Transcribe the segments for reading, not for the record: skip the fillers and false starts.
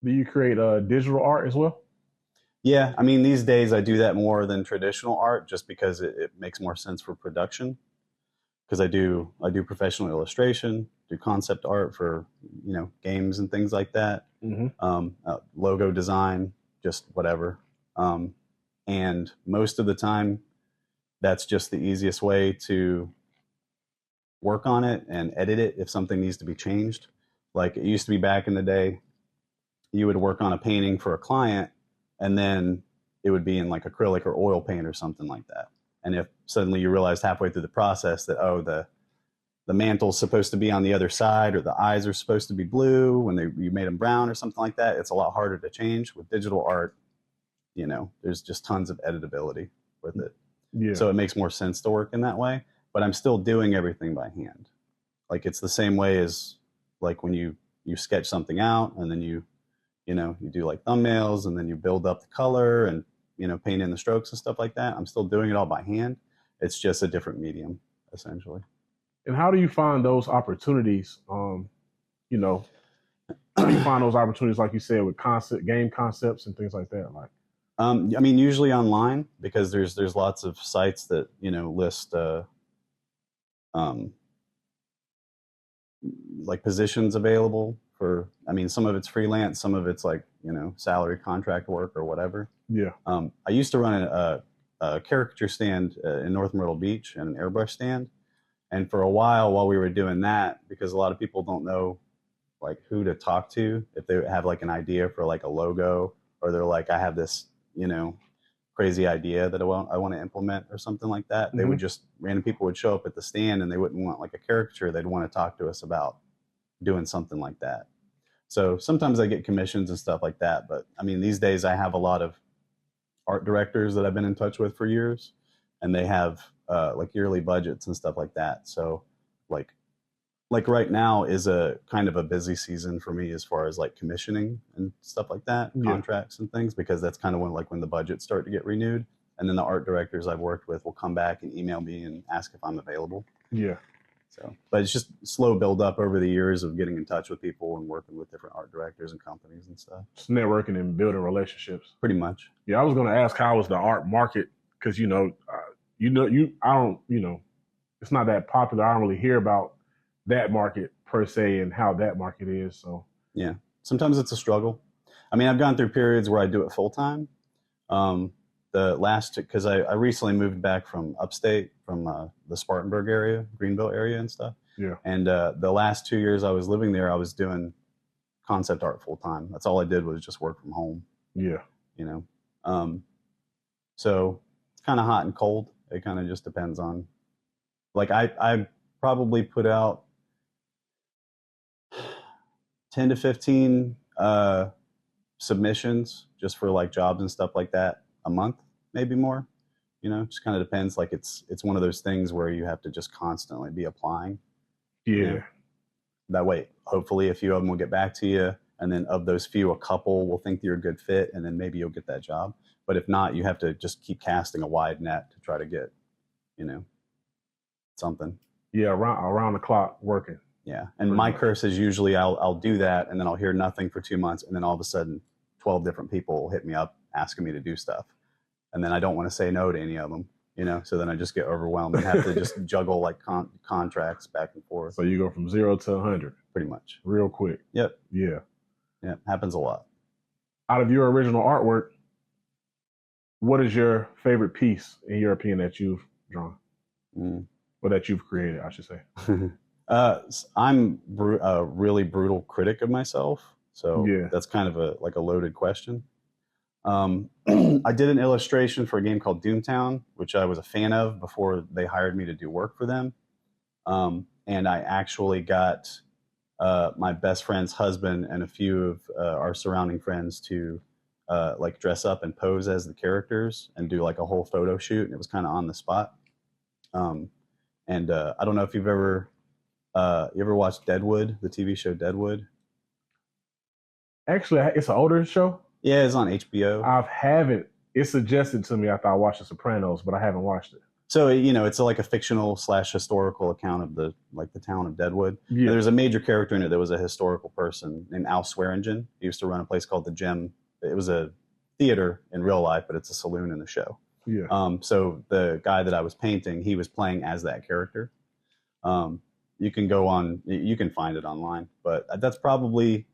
Do you create digital art as well? Yeah, I mean, these days I do that more than traditional art just because it makes more sense for production. Because I do professional illustration, do concept art for games and things like that, Hmm. logo design, just whatever. Um, and most of the time, that's just the easiest way to work on it and edit it if something needs to be changed. Like it used to be back in the day, you would work on a painting for a client and then it would be in like acrylic or oil paint or something like that. And if suddenly you realized halfway through the process that, oh, the mantle's supposed to be on the other side or the eyes are supposed to be blue when you made them brown or something like that, it's a lot harder to change. With digital art, there's just tons of editability with it. Yeah. So it makes more sense to work in that way, but I'm still doing everything by hand. Like it's the same way as like when you sketch something out and then you do like thumbnails and then you build up the color and paint in the strokes and stuff like that. I'm still doing it all by hand. It's just a different medium essentially. And how do you find those opportunities? You know, how do you find those opportunities, like you said, with game concepts and things like that? Like, I mean, usually online because there's lots of sites that list um, like positions available for. I mean, some of it's freelance, some of it's like salary contract work or whatever. yeah, I used to run a caricature stand in North Myrtle Beach and an airbrush stand, and for a while we were doing that, because a lot of people don't know like who to talk to if they have like an idea for like a logo, or they're like, I have this crazy idea that I want to implement or something like that. They would hmm, just random people would show up at the stand and they wouldn't want like a caricature. They'd want to talk to us about doing something like that. So sometimes I get commissions and stuff like that. But I mean, these days I have a lot of art directors that I've been in touch with for years, and they have like yearly budgets and stuff like that. So like right now is a kind of a busy season for me as far as like commissioning and stuff like that, yeah, contracts and things, because that's kind of when the budgets start to get renewed. And then the art directors I've worked with will come back and email me and ask if I'm available. yeah. So, but it's just slow build up over the years of getting in touch with people and working with different art directors and companies and stuff. Just networking and building relationships. Pretty much. Yeah, I was going to ask how was the art market, because I don't it's not that popular. I don't really hear about that market per se and how that market is. So Yeah. Sometimes it's a struggle. I mean, I've gone through periods where I do it full time. Um, because I recently moved back from upstate, from the Spartanburg area, Greenville area and stuff. yeah, And the last 2 years I was living there, I was doing concept art full time. That's all I did was just work from home, yeah, you know. Um, so it's kind of hot and cold. It kind of just depends on, like, I probably put out 10 to 15 submissions just for like jobs and stuff like that a month, maybe more. Just kind of depends. Like it's one of those things where you have to just constantly be applying. You know, yeah. that way, hopefully, a few of them will get back to you, and then of those few, a couple will think you're a good fit, and then maybe you'll get that job. But if not, you have to just keep casting a wide net to try to get, you know, something. Yeah, around the clock working, Yeah. And pretty my much. curse is usually I'll do that, and then I'll hear nothing for 2 months, and then all of a sudden, 12 different people will hit me up asking me to do stuff, and then I don't want to say no to any of them. So then I just get overwhelmed and have to just juggle like contracts back and forth. So you go from 0 to 100 Pretty much. real quick. Yep. Yeah. Yeah. Happens a lot. Out of your original artwork, what is your favorite piece, in your opinion, that you've drawn Mm. or that you've created, I should say? I'm a really brutal critic of myself, so Yeah. that's kind of a loaded question. I did an illustration for a game called Doomtown, which I was a fan of before they hired me to do work for them. And I actually got my best friend's husband and a few of our surrounding friends to like dress up and pose as the characters and do like a whole photo shoot, and it was kind of on the spot. Um, and I don't know if you ever watched Deadwood, the TV show Deadwood? Actually, it's an older show. Yeah, it's on HBO. I haven't. It's suggested to me after I watched The Sopranos, but I haven't watched it. So it's like a fictional / historical account of the town of Deadwood. Yeah. There's a major character in it that was a historical person named Al Swearingen. He used to run a place called the Gem. It was a theater in real life, but it's a saloon in the show. Yeah. So the guy that I was painting, he was playing as that character. You can find it online, but that's probably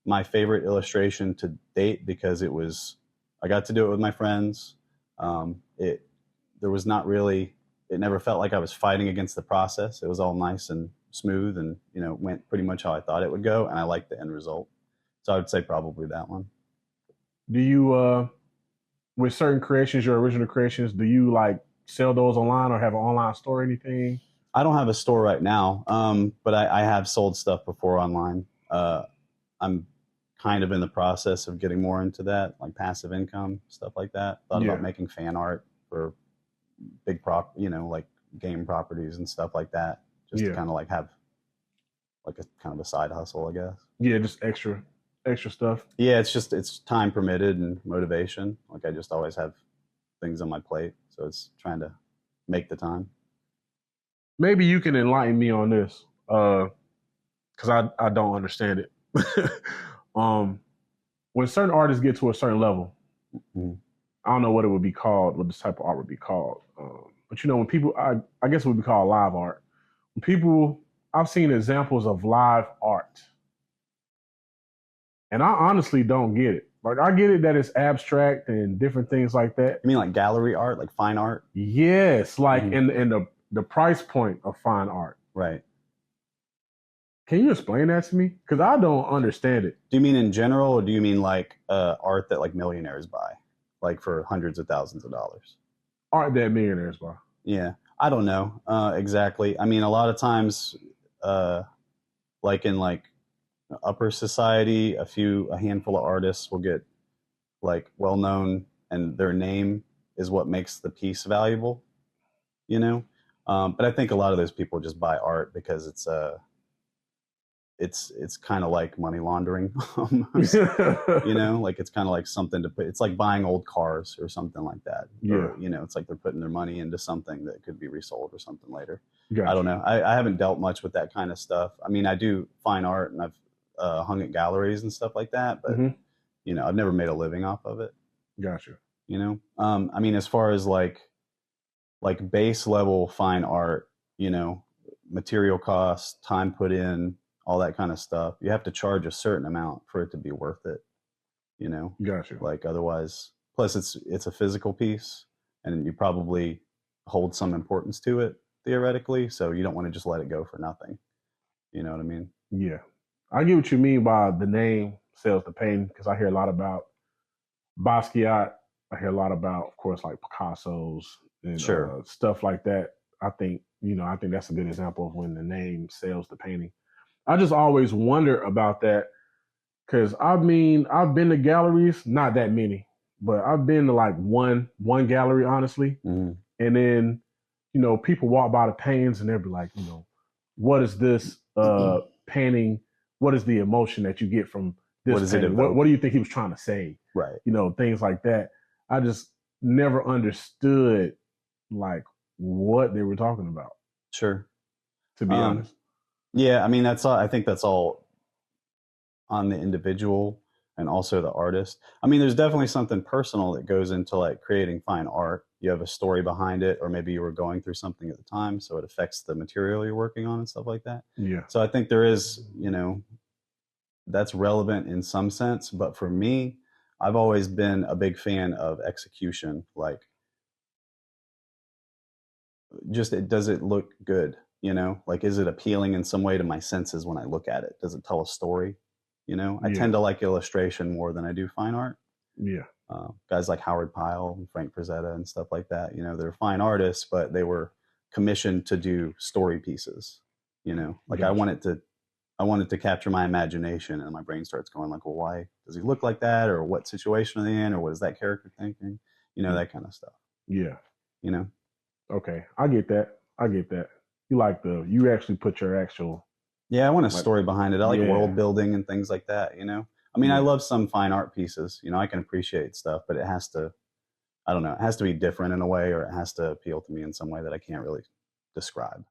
my favorite illustration to date because I got to do it with my friends. It never felt like I was fighting against the process. It was all nice and smooth and, went pretty much how I thought it would go. And I liked the end result. So I would say probably that one. Do you, with certain creations, your original creations, do you like sell those online or have an online store or anything? I don't have a store right now, but I have sold stuff before online. I'm kind of in the process of getting more into that, like passive income, stuff like that. Thought about making fan art for big like game properties and stuff like that, just to kind of like have like a kind of a side hustle, I guess. Yeah, just extra stuff. Yeah, it's time permitted and motivation. Like I just always have things on my plate, so it's trying to make the time. Maybe you can enlighten me on this, because I don't understand it. When certain artists get to a certain level, mm-hmm. I don't know what it would be called, what this type of art would be called. But when people, I guess it would be called live art. When people, I've seen examples of live art, and I honestly don't get it. Like I get it that it's abstract and different things like that. You mean like gallery art, like fine art? Yes, like in the price point of fine art. Right. Can you explain that to me? Because I don't understand it. Do you mean in general, or do you mean like art that like millionaires buy, like for hundreds of thousands of dollars? Art that millionaires buy. Yeah, I don't know exactly. I mean, a lot of times, like in like upper society, a handful of artists will get like well known, and their name is what makes the piece valuable. But I think a lot of those people just buy art because it's kind of like money laundering, almost, like it's kind of like something to put. It's like buying old cars or something like that. Yeah. Or, it's like they're putting their money into something that could be resold or something later. Gotcha. I don't know. I haven't dealt much with that kind of stuff. I mean, I do fine art and I've hung at galleries and stuff like that, but I've never made a living off of it. Gotcha. I mean, as far as like base level fine art, material costs, time put in, all that kind of stuff, you have to charge a certain amount for it to be worth it. Gotcha. Like otherwise, plus it's a physical piece, and you probably hold some importance to it theoretically, so you don't want to just let it go for nothing. You know what I mean? Yeah, I get what you mean by the name sells the painting, because I hear a lot about Basquiat. I hear a lot about, of course, like Picasso's and stuff like that. I think that's a good example of when the name sells the painting. I just always wonder about that, because I've been to galleries, not that many, but I've been to like one gallery, honestly. Mm-hmm. And then, people walk by the paintings and they'll be like, what is this painting? What is the emotion that you get from this painting? What do you think he was trying to say? Right. Things like that. I just never understood like what they were talking about. Sure. To be honest. Yeah, I mean I think that's all on the individual and also the artist. I mean, there's definitely something personal that goes into like creating fine art. You have a story behind it, or maybe you were going through something at the time, so it affects the material you're working on and stuff like that. Yeah. So I think there is, that's relevant in some sense, but for me, I've always been a big fan of execution. Like, just does it look good? Like, is it appealing in some way to my senses when I look at it? Does it tell a story? I tend to like illustration more than I do fine art. Yeah. Guys like Howard Pyle and Frank Frazetta and stuff like that, they're fine artists, but they were commissioned to do story pieces. Like, gotcha. I wanted to capture my imagination, and my brain starts going like, well, why does he look like that? Or what situation are they in? Or what is that character thinking? That kind of stuff. Yeah. Okay. I get that. You actually put your actual. Yeah, I want a story behind it. I like world building and things like that, I mean, I love some fine art pieces. I can appreciate stuff, but I I don't know. It has to be different in a way, or it has to appeal to me in some way that I can't really describe.